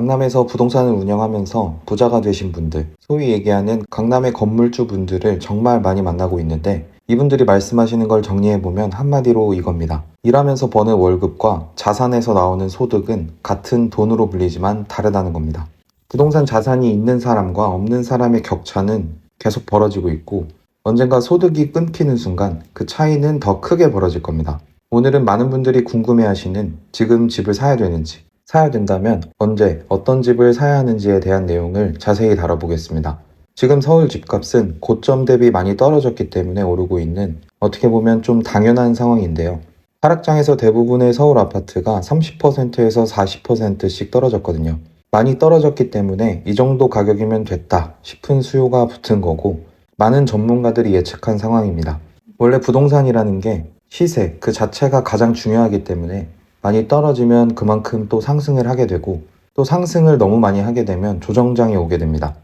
강남에서 부동산을 운영하면서 부자가 되신 분들, 소위 얘기하는 강남의 건물주 분들을 정말 많이 만나고 있는데 이분들이 말씀하시는 걸 정리해보면 한마디로 이겁니다. 일하면서 버는 월급과 자산에서 나오는 소득은 같은 돈으로 불리지만 다르다는 겁니다. 부동산 자산이 있는 사람과 없는 사람의 격차는 계속 벌어지고 있고 언젠가 소득이 끊기는 순간 그 차이는 더 크게 벌어질 겁니다. 오늘은 많은 분들이 궁금해하시는 지금 집을 사야 되는지, 사야 된다면 언제, 어떤 집을 사야 하는지에 대한 내용을 자세히 다뤄보겠습니다. 지금 서울 집값은 고점 대비 많이 떨어졌기 때문에 오르고 있는 어떻게 보면 좀 당연한 상황인데요. 하락장에서 대부분의 서울 아파트가 30%에서 40%씩 떨어졌거든요. 많이 떨어졌기 때문에 이 정도 가격이면 됐다 싶은 수요가 붙은 거고 많은 전문가들이 예측한 상황입니다. 원래 부동산이라는 게 시세 그 자체가 가장 중요하기 때문에 많이 떨어지면 그만큼 또 상승을 하게 되고 또 상승을 너무 많이 하게 되면 조정장이 오게 됩니다.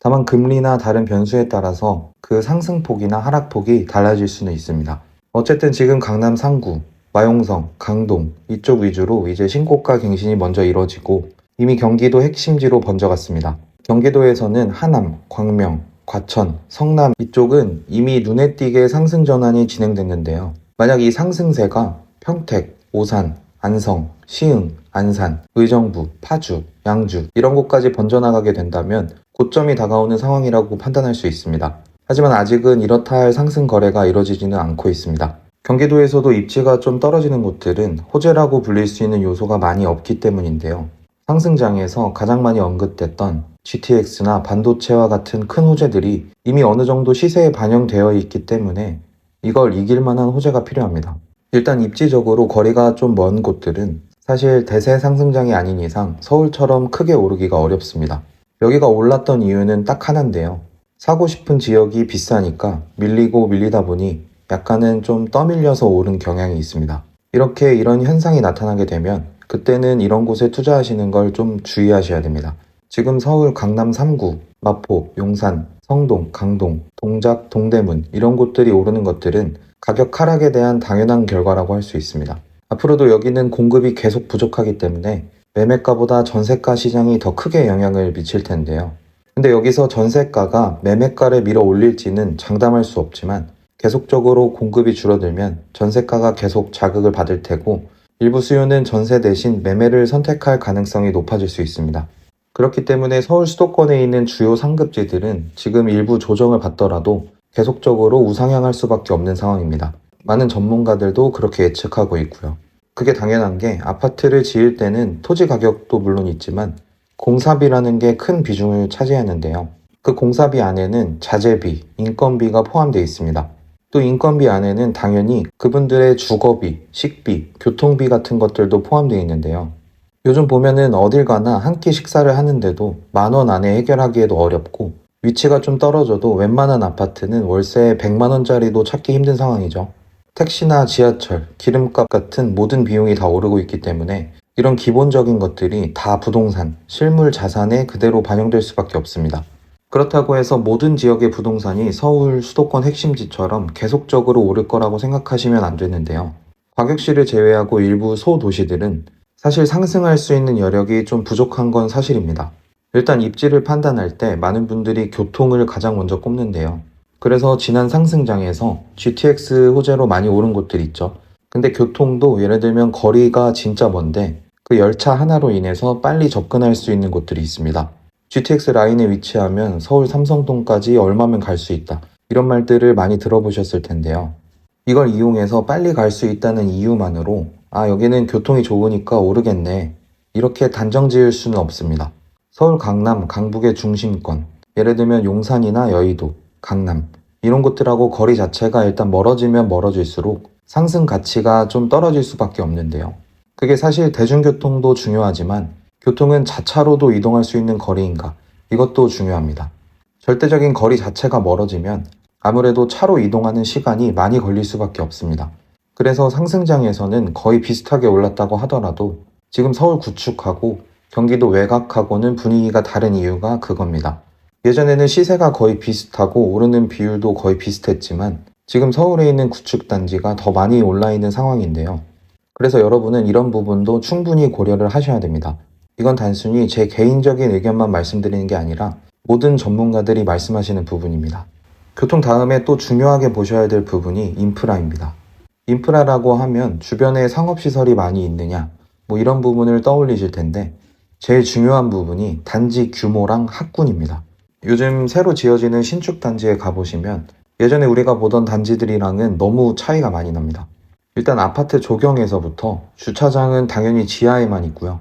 다만 금리나 다른 변수에 따라서 그 상승폭이나 하락폭이 달라질 수는 있습니다. 어쨌든 지금 강남 상구, 마용성, 강동 이쪽 위주로 이제 신고가 갱신이 먼저 이뤄지고 이미 경기도 핵심지로 번져갔습니다. 경기도에서는 하남, 광명, 과천, 성남 이쪽은 이미 눈에 띄게 상승 전환이 진행됐는데요. 만약 이 상승세가 평택, 오산, 안성, 시흥, 안산, 의정부, 파주, 양주 이런 곳까지 번져나가게 된다면 고점이 다가오는 상황이라고 판단할 수 있습니다. 하지만 아직은 이렇다 할 상승 거래가 이뤄지지는 않고 있습니다. 경기도에서도 입지가 좀 떨어지는 곳들은 호재라고 불릴 수 있는 요소가 많이 없기 때문인데요. 상승장에서 가장 많이 언급됐던 GTX나 반도체와 같은 큰 호재들이 이미 어느 정도 시세에 반영되어 있기 때문에 이걸 이길 만한 호재가 필요합니다. 일단 입지적으로 거리가 좀 먼 곳들은 사실 대세 상승장이 아닌 이상 서울처럼 크게 오르기가 어렵습니다. 여기가 올랐던 이유는 딱 하나인데요. 사고 싶은 지역이 비싸니까 밀리고 밀리다 보니 약간은 좀 떠밀려서 오른 경향이 있습니다. 이렇게 이런 현상이 나타나게 되면 그때는 이런 곳에 투자하시는 걸 좀 주의하셔야 됩니다. 지금 서울 강남 3구, 마포, 용산, 성동, 강동, 동작, 동대문 이런 곳들이 오르는 것들은 가격 하락에 대한 당연한 결과라고 할 수 있습니다. 앞으로도 여기는 공급이 계속 부족하기 때문에 매매가보다 전세가 시장이 더 크게 영향을 미칠 텐데요. 근데 여기서 전세가가 매매가를 밀어 올릴지는 장담할 수 없지만 계속적으로 공급이 줄어들면 전세가가 계속 자극을 받을 테고 일부 수요는 전세 대신 매매를 선택할 가능성이 높아질 수 있습니다. 그렇기 때문에 서울 수도권에 있는 주요 상급지들은 지금 일부 조정을 받더라도 계속적으로 우상향할 수밖에 없는 상황입니다. 많은 전문가들도 그렇게 예측하고 있고요. 그게 당연한 게 아파트를 지을 때는 토지 가격도 물론 있지만 공사비라는 게 큰 비중을 차지하는데요. 그 공사비 안에는 자재비, 인건비가 포함되어 있습니다. 또 인건비 안에는 당연히 그분들의 주거비, 식비, 교통비 같은 것들도 포함되어 있는데요. 요즘 보면은 어딜 가나 한 끼 식사를 하는데도 10,000원 안에 해결하기에도 어렵고 위치가 좀 떨어져도 웬만한 아파트는 월세 100만원짜리도 찾기 힘든 상황이죠. 택시나 지하철, 기름값 같은 모든 비용이 다 오르고 있기 때문에 이런 기본적인 것들이 다 부동산, 실물 자산에 그대로 반영될 수밖에 없습니다. 그렇다고 해서 모든 지역의 부동산이 서울 수도권 핵심지처럼 계속적으로 오를 거라고 생각하시면 안 되는데요. 광역시를 제외하고 일부 소도시들은 사실 상승할 수 있는 여력이 좀 부족한 건 사실입니다. 일단 입지를 판단할 때 많은 분들이 교통을 가장 먼저 꼽는데요. 그래서 지난 상승장에서 GTX 호재로 많이 오른 곳들 있죠. 근데 교통도 예를 들면 거리가 진짜 먼데 그 열차 하나로 인해서 빨리 접근할 수 있는 곳들이 있습니다. GTX 라인에 위치하면 서울 삼성동까지 얼마면 갈 수 있다. 이런 말들을 많이 들어보셨을 텐데요. 이걸 이용해서 빨리 갈 수 있다는 이유만으로 여기는 교통이 좋으니까 오르겠네. 이렇게 단정 지을 수는 없습니다. 서울 강남, 강북의 중심권, 예를 들면 용산이나 여의도, 강남 이런 곳들하고 거리 자체가 일단 멀어지면 멀어질수록 상승 가치가 좀 떨어질 수밖에 없는데요. 그게 사실 대중교통도 중요하지만 교통은 자차로도 이동할 수 있는 거리인가? 이것도 중요합니다. 절대적인 거리 자체가 멀어지면 아무래도 차로 이동하는 시간이 많이 걸릴 수밖에 없습니다. 그래서 상승장에서는 거의 비슷하게 올랐다고 하더라도 지금 서울 구축하고 경기도 외곽하고는 분위기가 다른 이유가 그겁니다. 예전에는 시세가 거의 비슷하고 오르는 비율도 거의 비슷했지만 지금 서울에 있는 구축단지가 더 많이 올라 있는 상황인데요. 그래서 여러분은 이런 부분도 충분히 고려를 하셔야 됩니다. 이건 단순히 제 개인적인 의견만 말씀드리는 게 아니라 모든 전문가들이 말씀하시는 부분입니다. 교통 다음에 또 중요하게 보셔야 될 부분이 인프라입니다. 인프라라고 하면 주변에 상업시설이 많이 있느냐, 이런 부분을 떠올리실 텐데 제일 중요한 부분이 단지 규모랑 학군입니다. 요즘 새로 지어지는 신축 단지에 가보시면 예전에 우리가 보던 단지들이랑은 너무 차이가 많이 납니다. 일단 아파트 조경에서부터 주차장은 당연히 지하에만 있고요.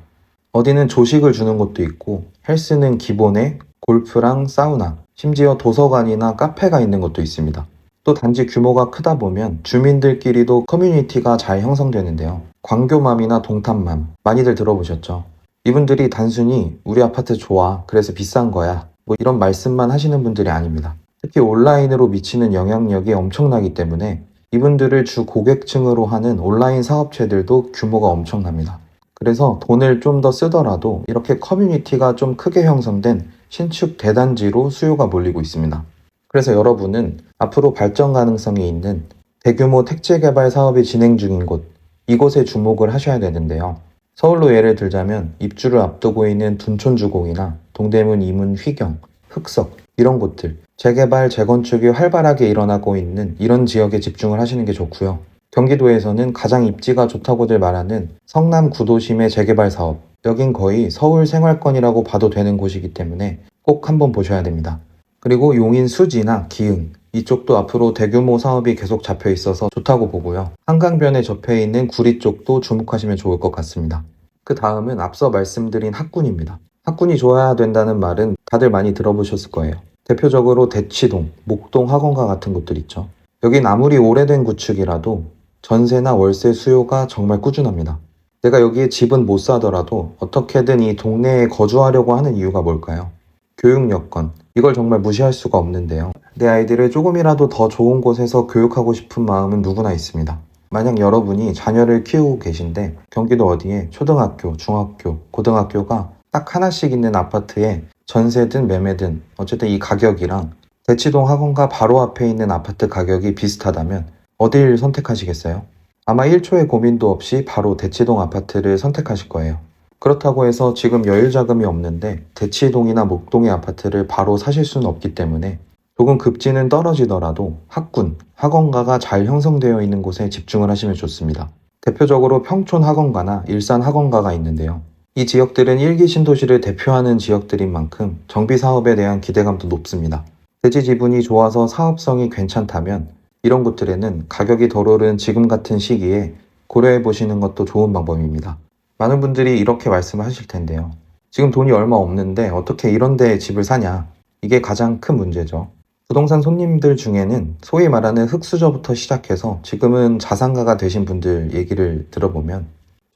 어디는 조식을 주는 곳도 있고 헬스는 기본에 골프랑 사우나, 심지어 도서관이나 카페가 있는 곳도 있습니다. 또 단지 규모가 크다 보면 주민들끼리도 커뮤니티가 잘 형성되는데요. 광교맘이나 동탄맘 많이들 들어보셨죠? 이분들이 단순히 우리 아파트 좋아, 그래서 비싼 거야, 이런 말씀만 하시는 분들이 아닙니다. 특히 온라인으로 미치는 영향력이 엄청나기 때문에 이분들을 주 고객층으로 하는 온라인 사업체들도 규모가 엄청납니다. 그래서 돈을 좀 더 쓰더라도 이렇게 커뮤니티가 좀 크게 형성된 신축 대단지로 수요가 몰리고 있습니다. 그래서 여러분은 앞으로 발전 가능성이 있는 대규모 택지 개발 사업이 진행 중인 곳, 이곳에 주목을 하셔야 되는데요. 서울로 예를 들자면 입주를 앞두고 있는 둔촌주공이나 동대문 이문 휘경, 흑석 이런 곳들, 재개발, 재건축이 활발하게 일어나고 있는 이런 지역에 집중을 하시는 게 좋고요. 경기도에서는 가장 입지가 좋다고들 말하는 성남 구도심의 재개발 사업, 여긴 거의 서울 생활권이라고 봐도 되는 곳이기 때문에 꼭 한번 보셔야 됩니다. 그리고 용인 수지나 기흥, 이쪽도 앞으로 대규모 사업이 계속 잡혀 있어서 좋다고 보고요. 한강변에 접해 있는 구리 쪽도 주목하시면 좋을 것 같습니다. 그 다음은 앞서 말씀드린 학군입니다. 학군이 좋아야 된다는 말은 다들 많이 들어보셨을 거예요. 대표적으로 대치동, 목동 학원가 같은 곳들 있죠. 여긴 아무리 오래된 구축이라도 전세나 월세 수요가 정말 꾸준합니다. 내가 여기에 집은 못 사더라도 어떻게든 이 동네에 거주하려고 하는 이유가 뭘까요? 교육 여건, 이걸 정말 무시할 수가 없는데요. 내 아이들을 조금이라도 더 좋은 곳에서 교육하고 싶은 마음은 누구나 있습니다. 만약 여러분이 자녀를 키우고 계신데 경기도 어디에 초등학교, 중학교, 고등학교가 딱 하나씩 있는 아파트에 전세든 매매든 어쨌든 이 가격이랑 대치동 학원가 바로 앞에 있는 아파트 가격이 비슷하다면 어딜 선택하시겠어요? 아마 1초의 고민도 없이 바로 대치동 아파트를 선택하실 거예요. 그렇다고 해서 지금 여유 자금이 없는데 대치동이나 목동의 아파트를 바로 사실 수는 없기 때문에 조금 급지는 떨어지더라도 학군, 학원가가 잘 형성되어 있는 곳에 집중을 하시면 좋습니다. 대표적으로 평촌 학원가나 일산 학원가가 있는데요. 이 지역들은 1기 신도시를 대표하는 지역들인 만큼 정비 사업에 대한 기대감도 높습니다. 대지 지분이 좋아서 사업성이 괜찮다면 이런 곳들에는 가격이 덜 오른 지금 같은 시기에 고려해 보시는 것도 좋은 방법입니다. 많은 분들이 이렇게 말씀하실 텐데요. 지금 돈이 얼마 없는데 어떻게 이런 데에 집을 사냐? 이게 가장 큰 문제죠. 부동산 손님들 중에는 소위 말하는 흑수저부터 시작해서 지금은 자산가가 되신 분들 얘기를 들어보면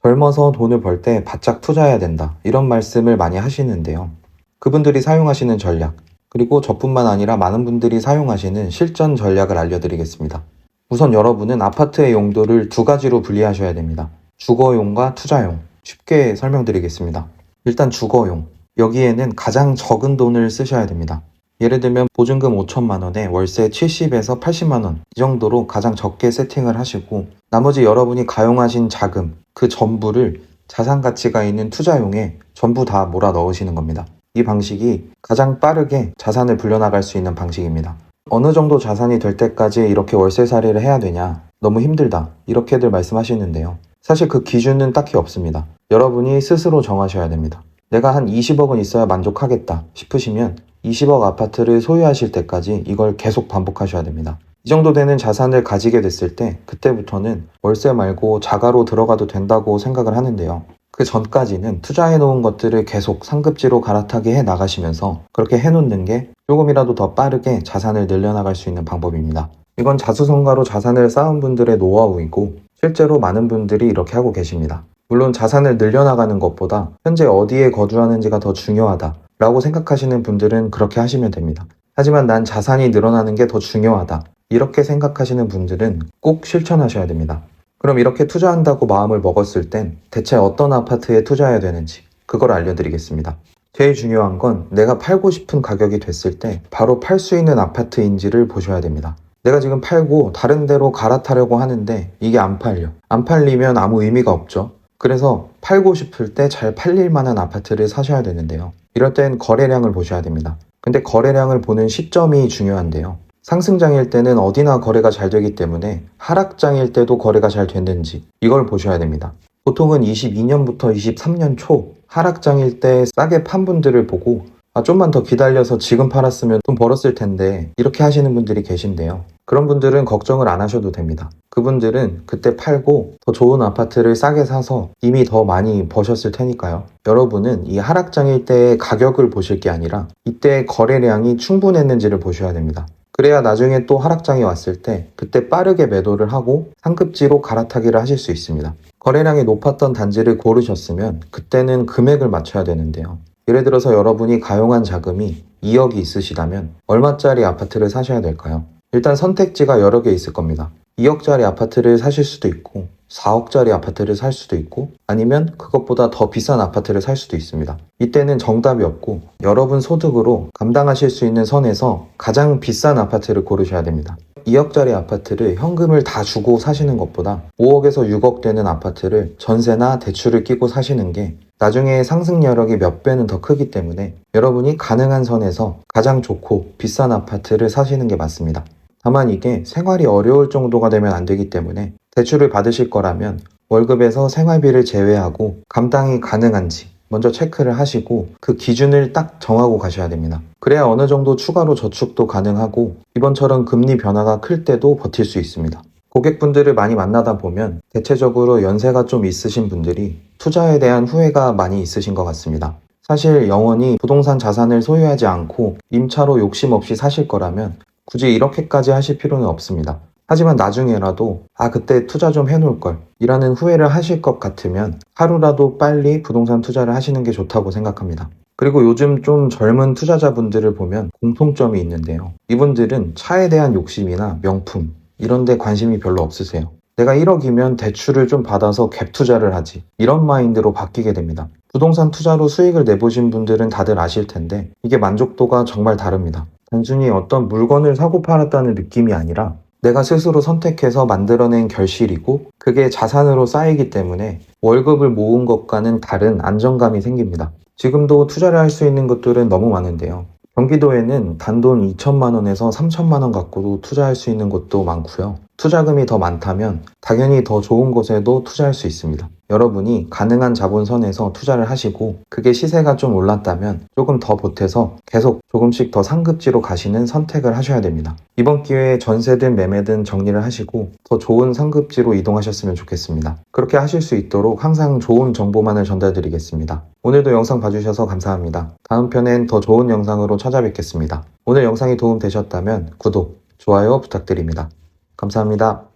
젊어서 돈을 벌 때 바짝 투자해야 된다, 이런 말씀을 많이 하시는데요. 그분들이 사용하시는 전략, 그리고 저뿐만 아니라 많은 분들이 사용하시는 실전 전략을 알려드리겠습니다. 우선 여러분은 아파트의 용도를 두 가지로 분리하셔야 됩니다. 주거용과 투자용. 쉽게 설명드리겠습니다. 일단 주거용. 여기에는 가장 적은 돈을 쓰셔야 됩니다. 예를 들면 보증금 5천만 원에 월세 70에서 80만 원, 이 정도로 가장 적게 세팅을 하시고 나머지 여러분이 가용하신 자금, 그 전부를 자산 가치가 있는 투자용에 전부 다 몰아 넣으시는 겁니다. 이 방식이 가장 빠르게 자산을 불려나갈 수 있는 방식입니다. 어느 정도 자산이 될 때까지 이렇게 월세살이를 해야 되냐, 너무 힘들다, 이렇게들 말씀하시는데요. 사실 그 기준은 딱히 없습니다. 여러분이 스스로 정하셔야 됩니다. 내가 한 20억은 있어야 만족하겠다 싶으시면 20억 아파트를 소유하실 때까지 이걸 계속 반복하셔야 됩니다. 이 정도 되는 자산을 가지게 됐을 때 그때부터는 월세 말고 자가로 들어가도 된다고 생각을 하는데요. 그 전까지는 투자해 놓은 것들을 계속 상급지로 갈아타게 해 나가시면서 그렇게 해놓는 게 조금이라도 더 빠르게 자산을 늘려나갈 수 있는 방법입니다. 이건 자수성가로 자산을 쌓은 분들의 노하우이고 실제로 많은 분들이 이렇게 하고 계십니다. 물론 자산을 늘려나가는 것보다 현재 어디에 거주하는지가 더 중요하다 라고 생각하시는 분들은 그렇게 하시면 됩니다. 하지만 난 자산이 늘어나는 게 더 중요하다, 이렇게 생각하시는 분들은 꼭 실천하셔야 됩니다. 그럼 이렇게 투자한다고 마음을 먹었을 땐 대체 어떤 아파트에 투자해야 되는지 그걸 알려드리겠습니다. 제일 중요한 건 내가 팔고 싶은 가격이 됐을 때 바로 팔 수 있는 아파트인지를 보셔야 됩니다. 내가 지금 팔고 다른 데로 갈아타려고 하는데 이게 안 팔려. 안 팔리면 아무 의미가 없죠. 그래서 팔고 싶을 때 잘 팔릴 만한 아파트를 사셔야 되는데요. 이럴 땐 거래량을 보셔야 됩니다. 근데 거래량을 보는 시점이 중요한데요. 상승장일 때는 어디나 거래가 잘 되기 때문에 하락장일 때도 거래가 잘 됐는지 이걸 보셔야 됩니다. 보통은 22년부터 23년 초 하락장일 때 싸게 판 분들을 보고 좀만 더 기다려서 지금 팔았으면 돈 벌었을 텐데 이렇게 하시는 분들이 계신데요. 그런 분들은 걱정을 안 하셔도 됩니다. 그분들은 그때 팔고 더 좋은 아파트를 싸게 사서 이미 더 많이 버셨을 테니까요. 여러분은 이 하락장일 때의 가격을 보실 게 아니라 이때 거래량이 충분했는지를 보셔야 됩니다. 그래야 나중에 또 하락장이 왔을 때 그때 빠르게 매도를 하고 상급지로 갈아타기를 하실 수 있습니다. 거래량이 높았던 단지를 고르셨으면 그때는 금액을 맞춰야 되는데요. 예를 들어서 여러분이 가용한 자금이 2억이 있으시다면 얼마짜리 아파트를 사셔야 될까요? 일단 선택지가 여러 개 있을 겁니다. 2억짜리 아파트를 사실 수도 있고 4억짜리 아파트를 살 수도 있고 아니면 그것보다 더 비싼 아파트를 살 수도 있습니다. 이때는 정답이 없고 여러분 소득으로 감당하실 수 있는 선에서 가장 비싼 아파트를 고르셔야 됩니다. 2억짜리 아파트를 현금을 다 주고 사시는 것보다 5억에서 6억 되는 아파트를 전세나 대출을 끼고 사시는 게 나중에 상승 여력이 몇 배는 더 크기 때문에 여러분이 가능한 선에서 가장 좋고 비싼 아파트를 사시는 게 맞습니다. 다만 이게 생활이 어려울 정도가 되면 안 되기 때문에 대출을 받으실 거라면 월급에서 생활비를 제외하고 감당이 가능한지 먼저 체크를 하시고 그 기준을 딱 정하고 가셔야 됩니다. 그래야 어느 정도 추가로 저축도 가능하고 이번처럼 금리 변화가 클 때도 버틸 수 있습니다. 고객분들을 많이 만나다 보면 대체적으로 연세가 좀 있으신 분들이 투자에 대한 후회가 많이 있으신 것 같습니다. 사실 영원히 부동산 자산을 소유하지 않고 임차로 욕심 없이 사실 거라면 굳이 이렇게까지 하실 필요는 없습니다. 하지만 나중에라도 그때 투자 좀 해놓을 걸 이라는 후회를 하실 것 같으면 하루라도 빨리 부동산 투자를 하시는 게 좋다고 생각합니다. 그리고 요즘 좀 젊은 투자자분들을 보면 공통점이 있는데요. 이분들은 차에 대한 욕심이나 명품 이런 데 관심이 별로 없으세요. 내가 1억이면 대출을 좀 받아서 갭 투자를 하지 이런 마인드로 바뀌게 됩니다. 부동산 투자로 수익을 내보신 분들은 다들 아실 텐데 이게 만족도가 정말 다릅니다. 단순히 어떤 물건을 사고 팔았다는 느낌이 아니라 내가 스스로 선택해서 만들어낸 결실이고 그게 자산으로 쌓이기 때문에 월급을 모은 것과는 다른 안정감이 생깁니다. 지금도 투자를 할 수 있는 것들은 너무 많은데요. 경기도에는 단돈 2천만 원에서 3천만 원 갖고도 투자할 수 있는 곳도 많고요. 투자금이 더 많다면 당연히 더 좋은 곳에도 투자할 수 있습니다. 여러분이 가능한 자본선에서 투자를 하시고 그게 시세가 좀 올랐다면 조금 더 보태서 계속 조금씩 더 상급지로 가시는 선택을 하셔야 됩니다. 이번 기회에 전세든 매매든 정리를 하시고 더 좋은 상급지로 이동하셨으면 좋겠습니다. 그렇게 하실 수 있도록 항상 좋은 정보만을 전달드리겠습니다. 오늘도 영상 봐주셔서 감사합니다. 다음 편엔 더 좋은 영상으로 찾아뵙겠습니다. 오늘 영상이 도움되셨다면 구독, 좋아요 부탁드립니다. 감사합니다.